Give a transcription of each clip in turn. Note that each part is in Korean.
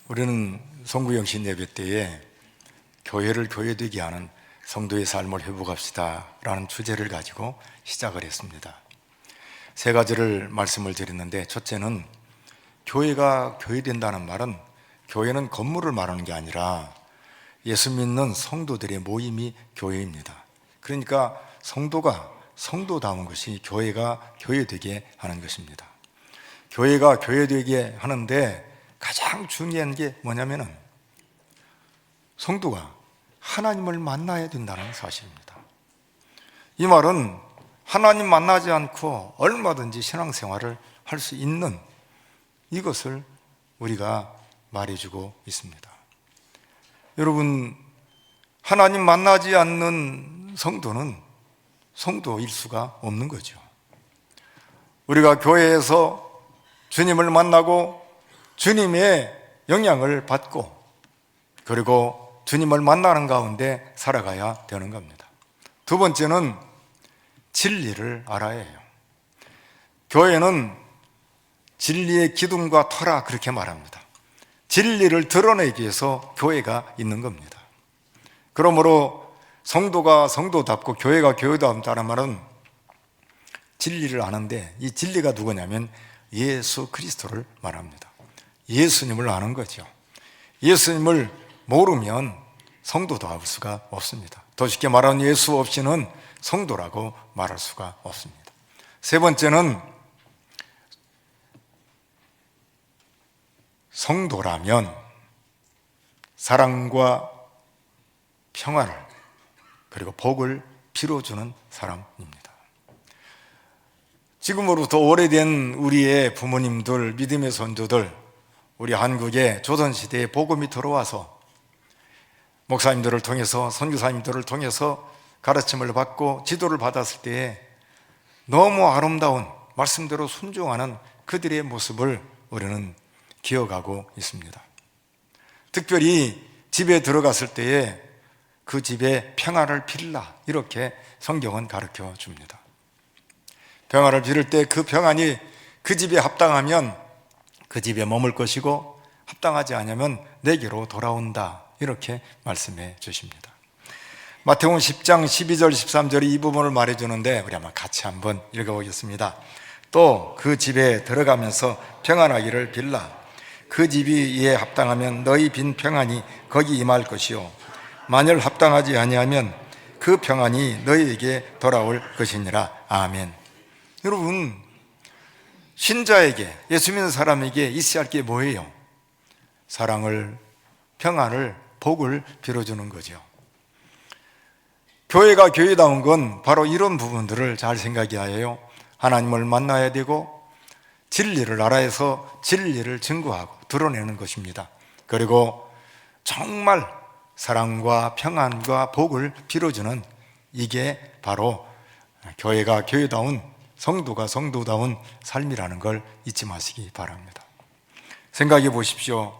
우리는 성구영신 예배 때에 교회를 교회되게 하는 성도의 삶을 회복합시다 라는 주제를 가지고 시작을 했습니다. 세 가지를 말씀을 드렸는데, 첫째는 교회가 교회된다는 말은 교회는 건물을 말하는 게 아니라 예수 믿는 성도들의 모임이 교회입니다. 그러니까 성도가 성도다운 것이 교회가 교회되게 하는 것입니다. 교회가 교회되게 하는데 가장 중요한 게 뭐냐면은 성도가 하나님을 만나야 된다는 사실입니다. 이 말은 하나님 만나지 않고 얼마든지 신앙생활을 할 수 있는 이것을 우리가 말해주고 있습니다. 여러분, 하나님 만나지 않는 성도는 성도일 수가 없는 거죠. 우리가 교회에서 주님을 만나고 주님의 영향을 받고 그리고 주님을 만나는 가운데 살아가야 되는 겁니다. 두 번째는 진리를 알아야 해요. 교회는 진리의 기둥과 터라 그렇게 말합니다. 진리를 드러내기 위해서 교회가 있는 겁니다. 그러므로 성도가 성도답고 교회가 교회답다는 말은 진리를 아는데, 이 진리가 누구냐면 예수 그리스도를 말합니다. 예수님을 아는 거죠. 예수님을 모르면 성도도 알 수가 없습니다. 더 쉽게 말하면 예수 없이는 성도라고 말할 수가 없습니다. 세 번째는 성도라면 사랑과 평화를 그리고 복을 빌어주는 사람입니다. 지금으로부터 오래된 우리의 부모님들, 믿음의 선조들, 우리 한국에 조선시대에 복음이 들어와서 목사님들을 통해서, 선교사님들을 통해서 가르침을 받고 지도를 받았을 때에 너무 아름다운 말씀대로 순종하는 그들의 모습을 우리는 기억하고 있습니다. 특별히 집에 들어갔을 때에 그 집에 평화를 빌라, 이렇게 성경은 가르쳐 줍니다. 평화를 빌을 때 그 평안이 그 집에 합당하면 그 집에 머물 것이고 합당하지 않으면 내게로 돌아온다, 이렇게 말씀해 주십니다. 마태복음 10장 12절 13절이 이 부분을 말해주는데 우리 한번 같이 한번 읽어보겠습니다. 또 그 집에 들어가면서 평안하기를 빌라. 그 집이 이에 합당하면 너희 빈 평안이 거기 임할 것이요, 만일 합당하지 아니하면 그 평안이 너희에게 돌아올 것이니라. 아멘. 여러분, 신자에게, 예수 믿는 사람에게 있어야 할 게 뭐예요? 사랑을, 평안을, 복을 빌어주는 거죠. 교회가 교회다운 건 바로 이런 부분들을 잘 생각해야 해요. 하나님을 만나야 되고 진리를 알아서 진리를 증거하고 드러내는 것입니다. 그리고 정말 사랑과 평안과 복을 빌어주는, 이게 바로 교회가 교회다운, 성도가 성도다운 삶이라는 걸 잊지 마시기 바랍니다. 생각해 보십시오.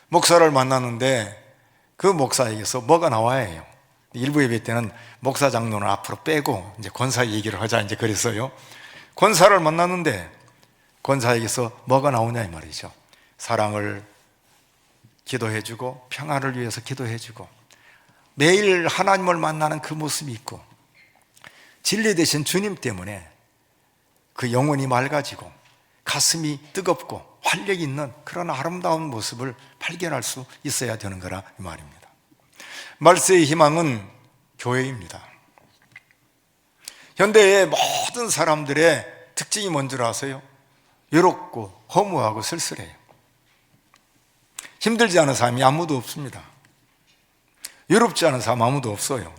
목사를 만났는데 그 목사에게서 뭐가 나와야 해요? 일부 예배 때는 목사 장로는 앞으로 빼고 이제 권사 얘기를 하자, 이제 그랬어요. 권사를 만났는데 권사에게서 뭐가 나오냐 이 말이죠. 사랑을 기도해주고 평안을 위해서 기도해주고 매일 하나님을 만나는 그 모습이 있고 진리 되신 주님 때문에 그 영혼이 맑아지고 가슴이 뜨겁고 활력 있는 그런 아름다운 모습을 발견할 수 있어야 되는 거라 이 말입니다. 말세의 희망은 교회입니다. 현대의 모든 사람들의 특징이 뭔지 아세요? 외롭고 허무하고 쓸쓸해요. 힘들지 않은 사람이 아무도 없습니다. 외롭지 않은 사람 아무도 없어요.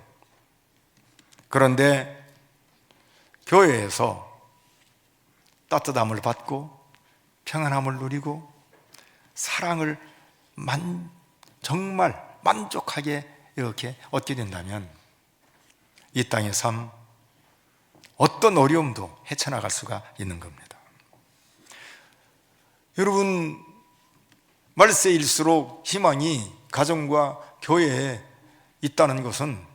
그런데 교회에서 따뜻함을 받고 평안함을 누리고 사랑을 정말 만족하게 이렇게 얻게 된다면 이 땅의 삶, 어떤 어려움도 헤쳐나갈 수가 있는 겁니다. 여러분, 말세일수록 희망이 가정과 교회에 있다는 것은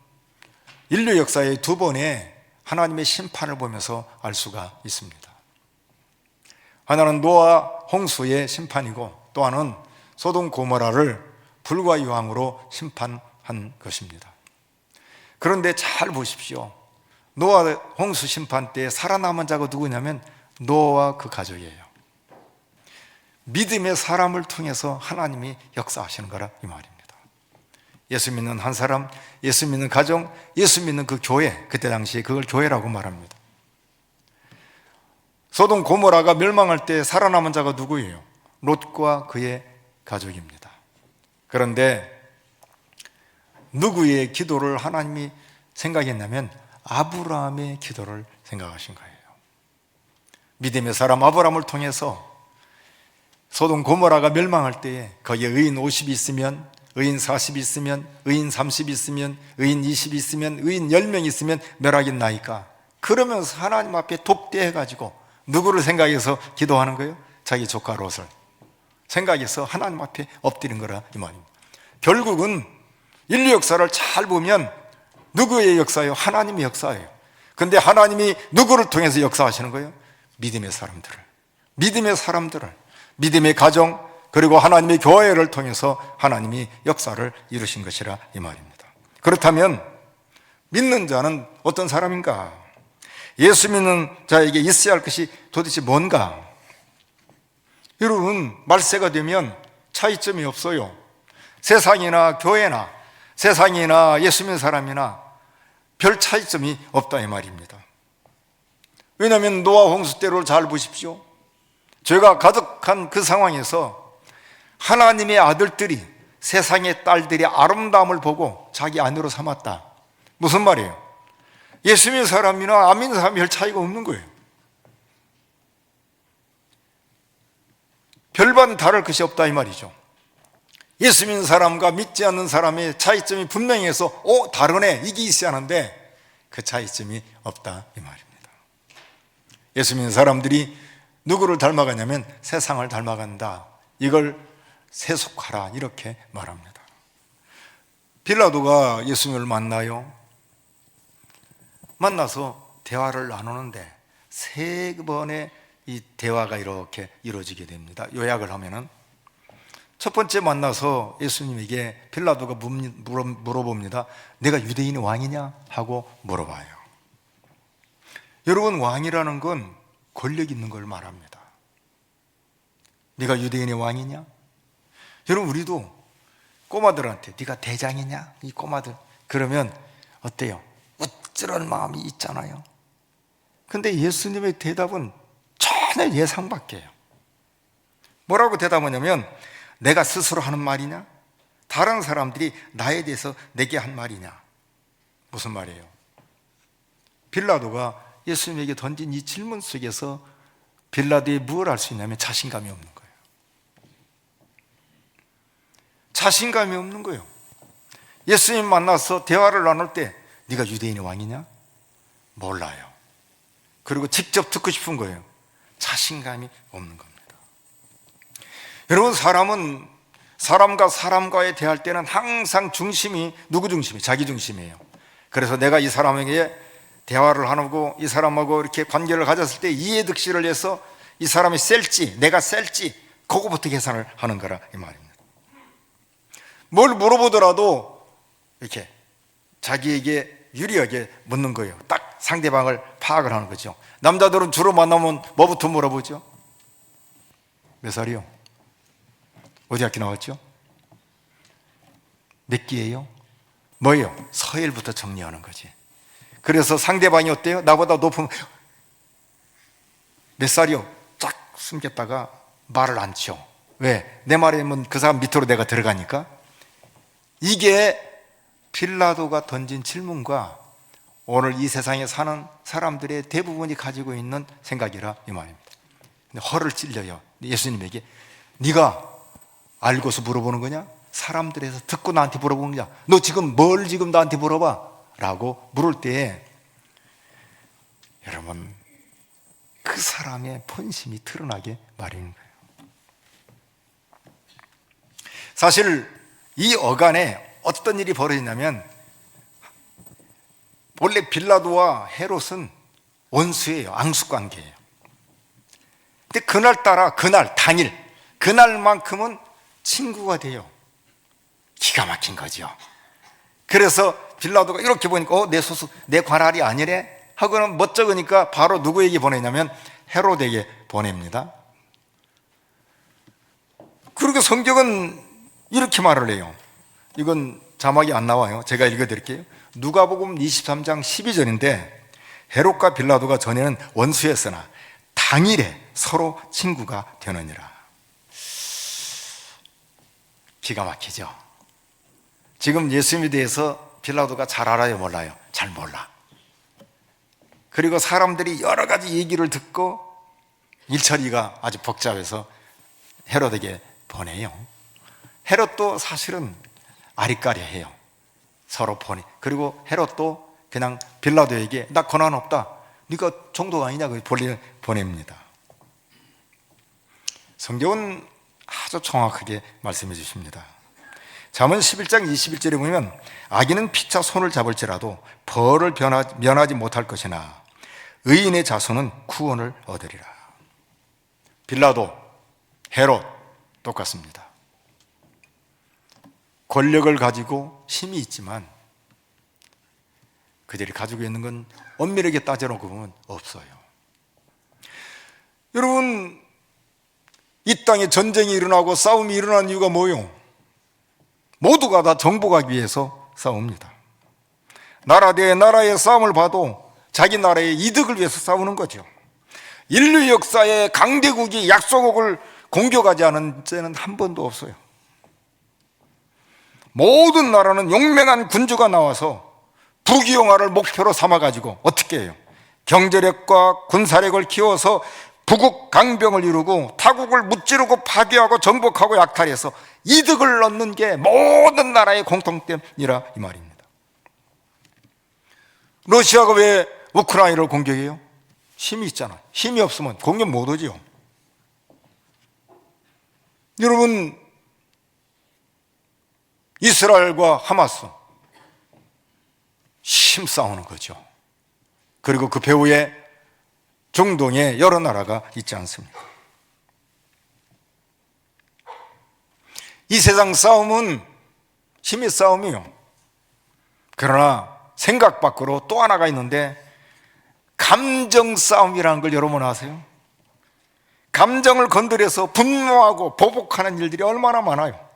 인류 역사의 두 번의 하나님의 심판을 보면서 알 수가 있습니다. 하나는 노아 홍수의 심판이고, 또 하나는 소돔 고모라를 불과 유황으로 심판한 것입니다. 그런데 잘 보십시오. 노아 홍수 심판 때 살아남은 자가 누구냐면 노아와 그 가족이에요. 믿음의 사람을 통해서 하나님이 역사하시는 거라 이 말입니다. 예수 믿는 한 사람, 예수 믿는 가정, 예수 믿는 그 교회, 그때 당시에 그걸 교회라고 말합니다. 소돔 고모라가 멸망할 때 살아남은 자가 누구예요? 롯과 그의 가족입니다. 그런데 누구의 기도를 하나님이 생각했냐면 아브라함의 기도를 생각하신 거예요. 믿음의 사람 아브라함을 통해서 소돔 고모라가 멸망할 때에 거기에 의인 50이 있으면, 의인 40이 있으면, 의인 30이 있으면, 의인 20이 있으면, 의인 10명이 있으면 멸하긴 나이까. 그러면서 하나님 앞에 독대해가지고 누구를 생각해서 기도하는 거예요? 자기 조카 롯을 생각해서 하나님 앞에 엎드린 거라 이 말입니다. 결국은 인류 역사를 잘 보면 누구의 역사예요? 하나님의 역사예요. 근데 하나님이 누구를 통해서 역사하시는 거예요? 믿음의 사람들을, 믿음의 가정, 그리고 하나님의 교회를 통해서 하나님이 역사를 이루신 것이라 이 말입니다. 그렇다면 믿는 자는 어떤 사람인가? 예수 믿는 자에게 있어야 할 것이 도대체 뭔가? 여러분, 말세가 되면 차이점이 없어요. 세상이나 교회나 세상이나 예수 믿는 사람이나 별 차이점이 없다 이 말입니다. 왜냐하면 노아 홍수 때를 잘 보십시오. 죄가 가득한 그 상황에서 하나님의 아들들이 세상의 딸들의 아름다움을 보고 자기 아내로 삼았다. 무슨 말이에요? 예수 믿는 사람이나 안 믿는 사람이 별 차이가 없는 거예요. 별반 다를 것이 없다 이 말이죠. 예수 믿는 사람과 믿지 않는 사람의 차이점이 분명히 해서 다르네, 이게 있어야 하는데 그 차이점이 없다 이 말입니다. 예수 믿는 사람들이 누구를 닮아가냐면 세상을 닮아간다. 이걸 세속화라 이렇게 말합니다. 빌라도가 예수님을 만나요. 만나서 대화를 나누는데 세 번의 이 대화가 이렇게 이루어지게 됩니다. 요약을 하면은 첫 번째 만나서 예수님에게 빌라도가 물어봅니다. 내가 유대인의 왕이냐? 하고 물어봐요. 여러분, 왕이라는 건 권력 있는 걸 말합니다. 네가 유대인의 왕이냐? 여러분, 우리도 꼬마들한테 네가 대장이냐? 이 꼬마들 그러면 어때요? 우쭐한 마음이 있잖아요. 근데 예수님의 대답은 전혀 예상 밖이에요. 뭐라고 대답하냐면 내가 스스로 하는 말이냐? 다른 사람들이 나에 대해서 내게 한 말이냐? 무슨 말이에요? 빌라도가 예수님에게 던진 이 질문 속에서 빌라도에 무엇을 할 수 있냐면 자신감이 없는 거예요. 자신감이 없는 거예요. 예수님 만나서 대화를 나눌 때 네가 유대인의 왕이냐? 몰라요. 그리고 직접 듣고 싶은 거예요. 자신감이 없는 겁니다. 여러분, 사람은 사람과 사람과의 대할 때는 항상 중심이 누구 중심이? 자기 중심이에요. 그래서 내가 이 사람에게 대화를 하고 이 사람하고 이렇게 관계를 가졌을 때 이해득실을 해서 이 사람이 셀지 내가 셀지 그거부터 계산을 하는 거라 이 말입니다. 뭘 물어보더라도 이렇게 자기에게 유리하게 묻는 거예요. 딱 상대방을 파악을 하는 거죠. 남자들은 주로 만나면 뭐부터 물어보죠? 몇 살이요? 어디 학교 나왔죠? 몇 기예요? 뭐예요? 서열부터 정리하는 거지. 그래서 상대방이 어때요? 나보다 높으면 몇 살이요? 쫙 숨겼다가 말을 안 쳐. 왜? 내 말이면 그 사람 밑으로 내가 들어가니까. 이게 빌라도가 던진 질문과 오늘 이 세상에 사는 사람들의 대부분이 가지고 있는 생각이라 이 말입니다. 근데 허를 찔려요. 예수님에게 네가 알고서 물어보는 거냐? 사람들에서 듣고 나한테 물어보는 거냐? 너 지금 뭘 지금 나한테 물어봐? 라고 물을 때에 여러분, 그 사람의 본심이 드러나게 마련인 거예요. 사실 이 어간에 어떤 일이 벌어지냐면, 원래 빌라도와 헤롯은 원수예요. 앙숙관계예요. 근데 그날따라 당일 그날만큼은 친구가 돼요. 기가 막힌 거죠. 그래서 빌라도가 이렇게 보니까 내 소속, 내 관할이 아니래 하고는 멋쩍으니까 바로 누구에게 보내냐면 헤롯에게 보냅니다. 그리고 성경은 이렇게 말을 해요. 이건 자막이 안 나와요. 제가 읽어드릴게요. 누가복음 23장 12절인데, 헤롯과 빌라도가 전에는 원수였으나 당일에 서로 친구가 되느니라. 기가 막히죠. 지금 예수님에 대해서 빌라도가 잘 알아요, 몰라요? 잘 몰라. 그리고 사람들이 여러 가지 얘기를 듣고 일처리가 아주 복잡해서 헤롯에게 보내요. 헤롯도 사실은 아리까리해요. 서로 보내. 그리고 헤롯도 그냥 빌라도에게 나 권한 없다, 네가 정도가 아니냐고 보냅니다. 성경은 아주 정확하게 말씀해 주십니다. 잠언 11장 21절에 보면 악인은 피차 손을 잡을지라도 벌을 면하지 못할 것이나 의인의 자손은 구원을 얻으리라. 빌라도, 헤롯 똑같습니다. 권력을 가지고 힘이 있지만 그들이 가지고 있는 건 엄밀하게 따져놓고 보면 없어요. 여러분, 이 땅에 전쟁이 일어나고 싸움이 일어난 이유가 뭐예요? 모두가 다 정복하기 위해서 싸웁니다. 나라 대 나라의 싸움을 봐도 자기 나라의 이득을 위해서 싸우는 거죠. 인류 역사에 강대국이 약소국을 공격하지 않은 때는 한 번도 없어요. 모든 나라는 용맹한 군주가 나와서 부귀영화를 목표로 삼아가지고 어떻게 해요? 경제력과 군사력을 키워서 부국 강병을 이루고 타국을 무찌르고 파괴하고 정복하고 약탈해서 이득을 얻는 게 모든 나라의 공통점이라 이 말입니다. 러시아가 왜 우크라이나를 공격해요? 힘이 있잖아. 힘이 없으면 공격 못하죠. 여러분, 이스라엘과 하마스 힘싸우는 거죠. 그리고 그 배후에 중동에 여러 나라가 있지 않습니까? 이 세상 싸움은 힘의 싸움이에요. 그러나 생각 밖으로 또 하나가 있는데, 감정 싸움이라는 걸 여러분 아세요? 감정을 건드려서 분노하고 보복하는 일들이 얼마나 많아요.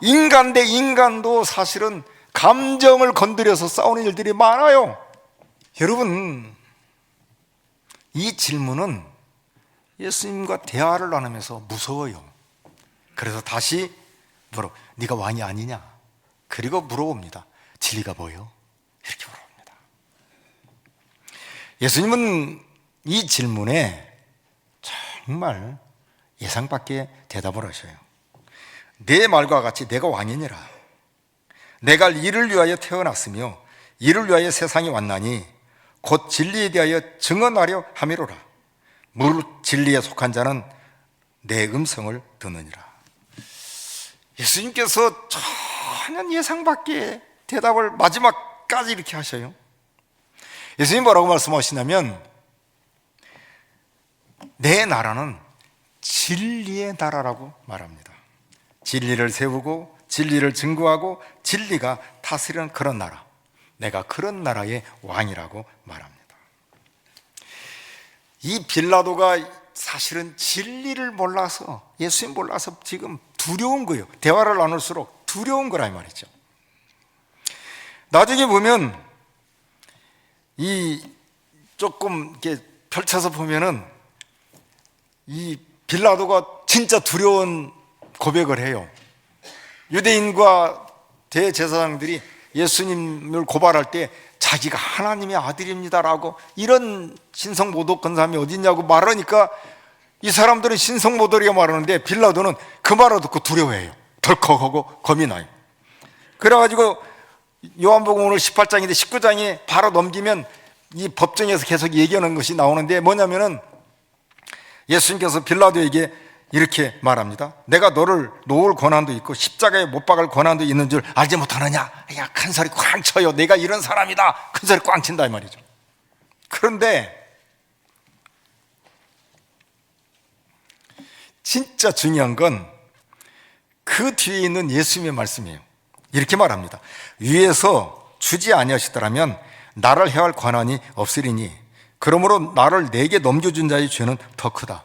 인간 대 인간도 사실은 감정을 건드려서 싸우는 일들이 많아요. 여러분, 이 질문은 예수님과 대화를 나누면서 무서워요. 그래서 다시 네가 왕이 아니냐? 그리고 물어봅니다. 진리가 뭐예요? 이렇게 물어봅니다. 예수님은 이 질문에 정말 예상 밖의 대답을 하셔요. 내 말과 같이 내가 왕이니라. 내가 이를 위하여 태어났으며 이를 위하여 세상에 왔나니 곧 진리에 대하여 증언하려 함이로라. 무릇 진리에 속한 자는 내 음성을 듣느니라. 예수님께서 전혀 예상 밖의 대답을 마지막까지 이렇게 하셔요. 예수님 뭐라고 말씀하시냐면, 내 나라는 진리의 나라라고 말합니다. 진리를 세우고 진리를 증거하고 진리가 다스리는 그런 나라, 내가 그런 나라의 왕이라고 말합니다. 이 빌라도가 사실은 진리를 몰라서, 예수님 몰라서 지금 두려운 거예요. 대화를 나눌수록 두려운 거라 이 말이죠. 나중에 보면 이 조금 이렇게 펼쳐서 보면은 이 빌라도가 진짜 두려운 고백을 해요. 유대인과 대제사장들이 예수님을 고발할 때 자기가 하나님의 아들입니다라고, 이런 신성모독한 사람이 어딨냐고 말하니까 이 사람들은 신성모독이라고 말하는데 빌라도는 그 말을 듣고 두려워해요. 덜컥하고 겁이 나요. 그래가지고 요한복음 오늘 18장인데 19장에 바로 넘기면 이 법정에서 계속 얘기하는 것이 나오는데, 뭐냐면은 예수님께서 빌라도에게 이렇게 말합니다. 내가 너를 놓을 권한도 있고 십자가에 못 박을 권한도 있는 줄 알지 못하느냐? 야, 큰 소리 꽝 쳐요. 내가 이런 사람이다. 큰 소리 꽝 친다 이 말이죠. 그런데 진짜 중요한 건 그 뒤에 있는 예수님의 말씀이에요. 이렇게 말합니다. 위에서 주지 아니하시더라면 나를 해할 권한이 없으리니 그러므로 나를 내게 넘겨준 자의 죄는 더 크다.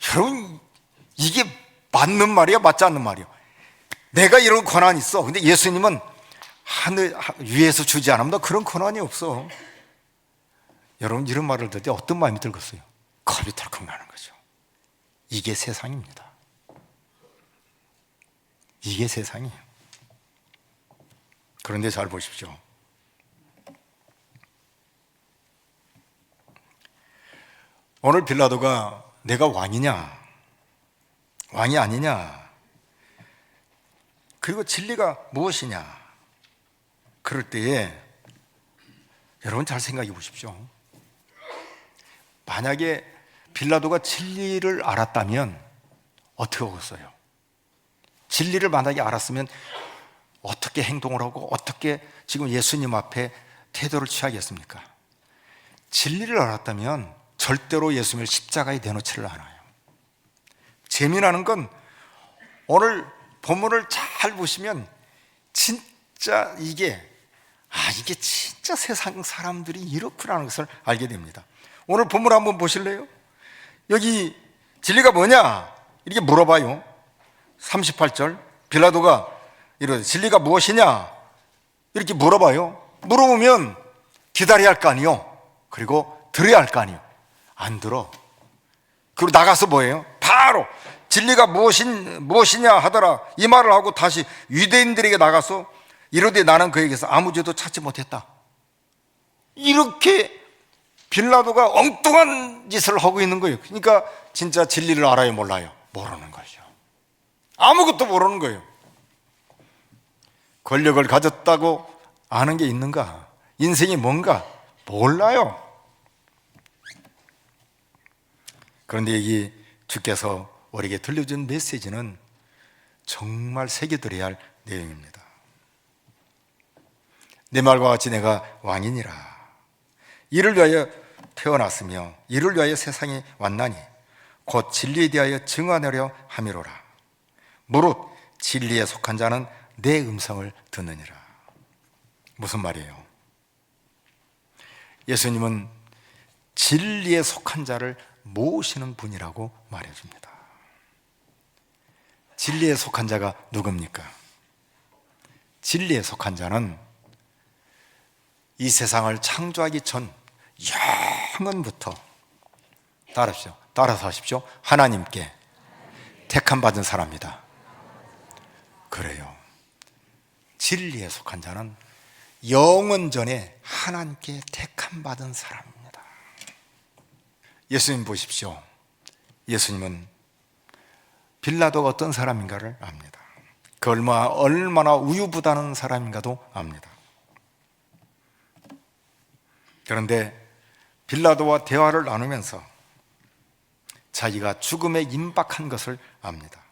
여러분, 이게 맞는 말이야, 맞지 않는 말이야? 내가 이런 권한이 있어. 근데 예수님은 하늘 위에서 주지 않으면 너 그런 권한이 없어. 여러분, 이런 말을 들을 때 어떤 마음이 들겠어요? 겁이 덜컥 나는 거죠. 이게 세상입니다. 이게 세상이에요. 그런데 잘 보십시오. 오늘 빌라도가 내가 왕이냐, 왕이 아니냐, 그리고 진리가 무엇이냐, 그럴 때에 여러분 잘 생각해 보십시오. 만약에 빌라도가 진리를 알았다면 어떻게 하겠어요? 진리를 만약에 알았으면 어떻게 행동을 하고 어떻게 지금 예수님 앞에 태도를 취하겠습니까? 진리를 알았다면 절대로 예수님을 십자가에 내놓지를 않아요. 재미나는 건 오늘 본문을 잘 보시면 진짜 이게 진짜 세상 사람들이 이렇구나는 것을 알게 됩니다. 오늘 본문 한번 보실래요? 여기 진리가 뭐냐? 이렇게 물어봐요. 38절 빌라도가 이러죠. 진리가 무엇이냐? 이렇게 물어봐요. 물어보면 기다려야 할 거 아니요, 그리고 들어야 할 거 아니요. 안 들어. 그리고 나가서 뭐예요? 바로 진리가 무엇이냐 하더라 이 말을 하고 다시 유대인들에게 나가서 이르되 나는 그에게서 아무 죄도 찾지 못했다. 이렇게 빌라도가 엉뚱한 짓을 하고 있는 거예요. 그러니까 진짜 진리를 알아요, 몰라요? 모르는 거죠. 아무것도 모르는 거예요. 권력을 가졌다고 아는 게 있는가? 인생이 뭔가 몰라요. 그런데 여기 주께서 우리에게 들려준 메시지는 정말 새겨들어야 할 내용입니다. 내 말과 같이 내가 왕이니라. 이를 위하여 태어났으며 이를 위하여 세상에 왔나니 곧 진리에 대하여 증언하려 함이로라. 무릇 진리에 속한 자는 내 음성을 듣느니라. 무슨 말이에요? 예수님은 진리에 속한 자를 모시는 분이라고 말해줍니다. 진리에 속한 자가 누굽니까? 진리에 속한 자는 이 세상을 창조하기 전 영원부터 따라서 하십시오. 하나님께 택함 받은 사람이다. 그래요. 진리에 속한 자는 영원 전에 하나님께 택함 받은 사람입니다. 예수님 보십시오. 예수님은 빌라도가 어떤 사람인가를 압니다. 그 얼마나 우유부단한 사람인가도 압니다. 그런데 빌라도와 대화를 나누면서 자기가 죽음에 임박한 것을 압니다.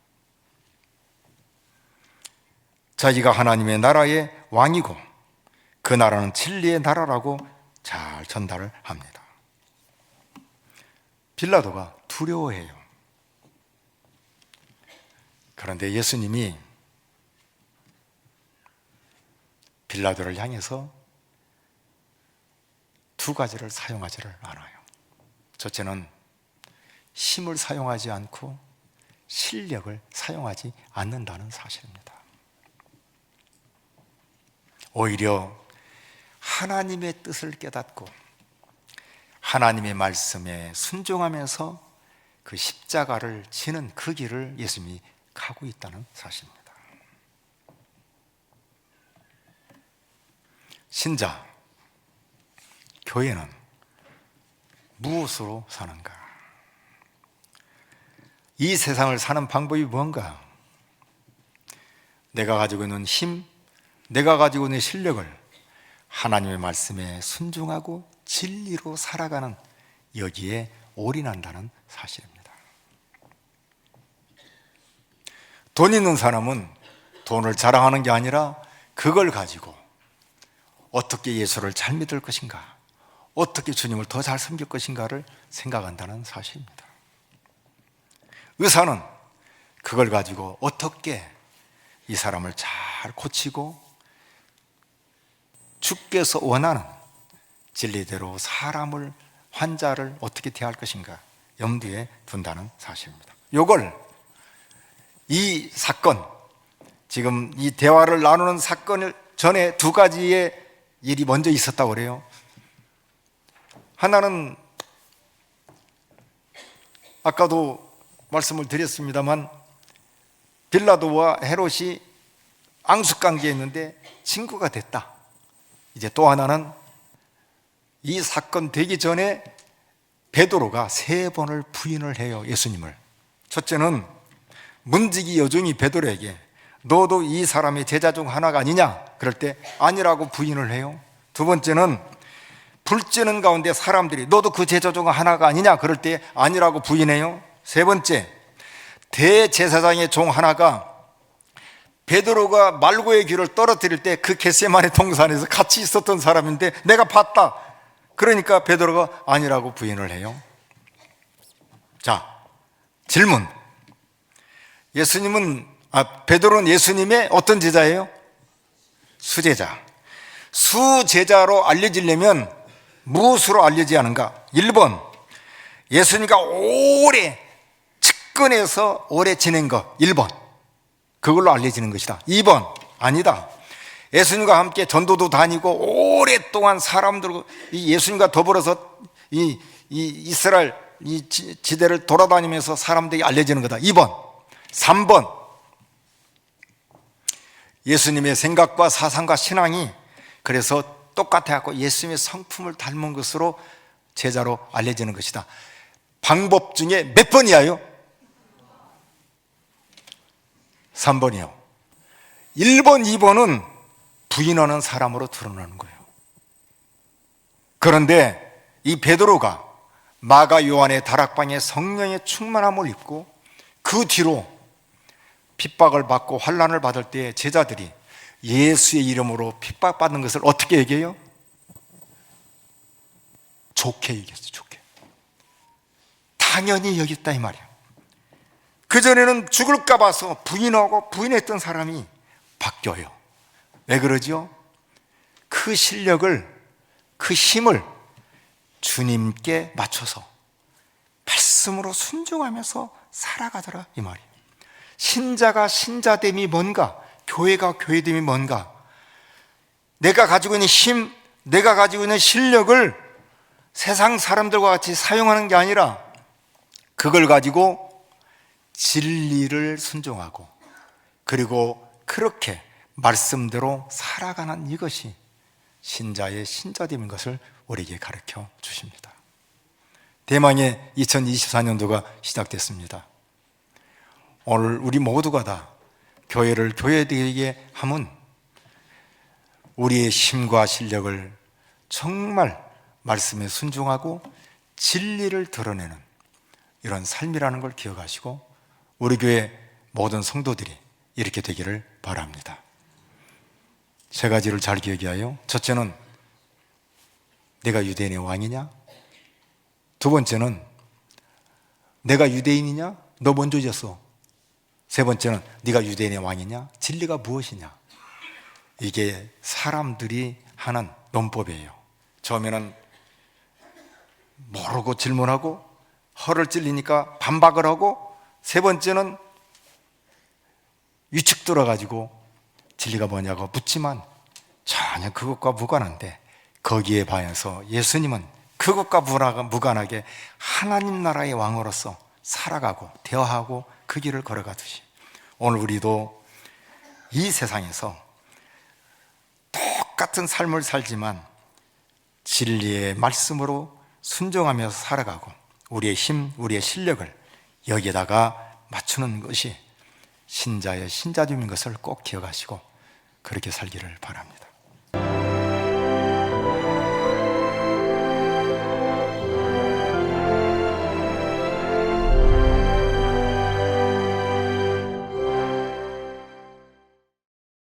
자기가 하나님의 나라의 왕이고 그 나라는 진리의 나라라고 잘 전달을 합니다. 빌라도가 두려워해요. 그런데 예수님이 빌라도를 향해서 두 가지를 사용하지를 않아요. 첫째는 힘을 사용하지 않고 실력을 사용하지 않는다는 사실입니다. 오히려 하나님의 뜻을 깨닫고 하나님의 말씀에 순종하면서 그 십자가를 지는 그 길을 예수님이 가고 있다는 사실입니다. 신자, 교회는 무엇으로 사는가? 이 세상을 사는 방법이 뭔가? 내가 가지고 있는 힘, 내가 가지고 있는 실력을 하나님의 말씀에 순종하고 진리로 살아가는 여기에 올인한다는 사실입니다. 돈 있는 사람은 돈을 자랑하는 게 아니라 그걸 가지고 어떻게 예수를 잘 믿을 것인가, 어떻게 주님을 더 잘 섬길 것인가를 생각한다는 사실입니다. 의사는 그걸 가지고 어떻게 이 사람을 잘 고치고 주께서 원하는 진리대로 사람을, 환자를 어떻게 대할 것인가 염두에 둔다는 사실입니다. 이걸, 이 사건, 지금 이 대화를 나누는 사건을 전에 두 가지의 일이 먼저 있었다고 그래요. 하나는 아까도 말씀을 드렸습니다만 빌라도와 헤롯이 앙숙관계에 있는데 친구가 됐다. 이제 또 하나는 이 사건 되기 전에 베드로가 3번을 부인을 해요, 예수님을. 첫째는 문지기 여종이 베드로에게 너도 이 사람의 제자 중 하나가 아니냐? 그럴 때 아니라고 부인을 해요. 두 번째는 불 쬐는 가운데 사람들이 너도 그 제자 중 하나가 아니냐? 그럴 때 아니라고 부인해요. 세 번째, 대제사장의 종 하나가 베드로가 말고의 귀를 떨어뜨릴 때 그 겟세마네 동산에서 같이 있었던 사람인데 내가 봤다. 그러니까 베드로가 아니라고 부인을 해요. 자, 질문. 베드로는 예수님의 어떤 제자예요? 수제자. 수제자로 알려지려면 무엇으로 알려지야 하는가? 1번, 예수님과 오래 측근에서 오래 지낸 것, 1번. 그걸로 알려지는 것이다. 2번, 아니다. 예수님과 함께 전도도 다니고 오랫동안 사람들과 예수님과 더불어서 이 이스라엘 이 지대를 돌아다니면서 사람들에게 알려지는 거다. 2번. 3번, 예수님의 생각과 사상과 신앙이 그래서 똑같아갖고 예수님의 성품을 닮은 것으로 제자로 알려지는 것이다. 방법 중에 몇 번이야요? 3번이요. 1번, 2번은 부인하는 사람으로 드러나는 거예요. 그런데 이 베드로가 마가 요한의 다락방에 성령의 충만함을 입고 그 뒤로 핍박을 받고 환난을 받을 때 제자들이 예수의 이름으로 핍박받는 것을 어떻게 얘기해요? 좋게 얘기했어요. 좋게. 당연히 여겼다 이 말이에요. 그전에는 죽을까 봐서 부인하고 부인했던 사람이 바뀌어요. 왜 그러죠? 그 실력을, 그 힘을 주님께 맞춰서 말씀으로 순종하면서 살아가더라 이 말이에요. 신자가 신자됨이 뭔가, 교회가 교회됨이 뭔가, 내가 가지고 있는 힘, 내가 가지고 있는 실력을 세상 사람들과 같이 사용하는 게 아니라 그걸 가지고 진리를 순종하고 그리고 그렇게 말씀대로 살아가는 이것이 신자의 신자됨인 것을 우리에게 가르쳐 주십니다. 대망의 2024년도가 시작됐습니다. 오늘 우리 모두가 다 교회를 교회되게 함은 우리의 힘과 실력을 정말 말씀에 순종하고 진리를 드러내는 이런 삶이라는 걸 기억하시고 우리 교회 모든 성도들이 이렇게 되기를 바랍니다. 세 가지를 잘 기억해야. 첫째는 내가 유대인의 왕이냐? 두 번째는 내가 유대인이냐? 너 먼저 졌어. 세 번째는 네가 유대인의 왕이냐? 진리가 무엇이냐? 이게 사람들이 하는 논법이에요. 처음에는 모르고 질문하고 허를 찔리니까 반박을 하고 세 번째는 위축 들어가지고 진리가 뭐냐고 묻지만 전혀 그것과 무관한데 거기에 반해서 예수님은 그것과 무관하게 하나님 나라의 왕으로서 살아가고 대화하고 그 길을 걸어가듯이 오늘 우리도 이 세상에서 똑같은 삶을 살지만 진리의 말씀으로 순종하면서 살아가고 우리의 힘, 우리의 실력을 여기에다가 맞추는 것이 신자의 신자됨인 것을 꼭 기억하시고 그렇게 살기를 바랍니다.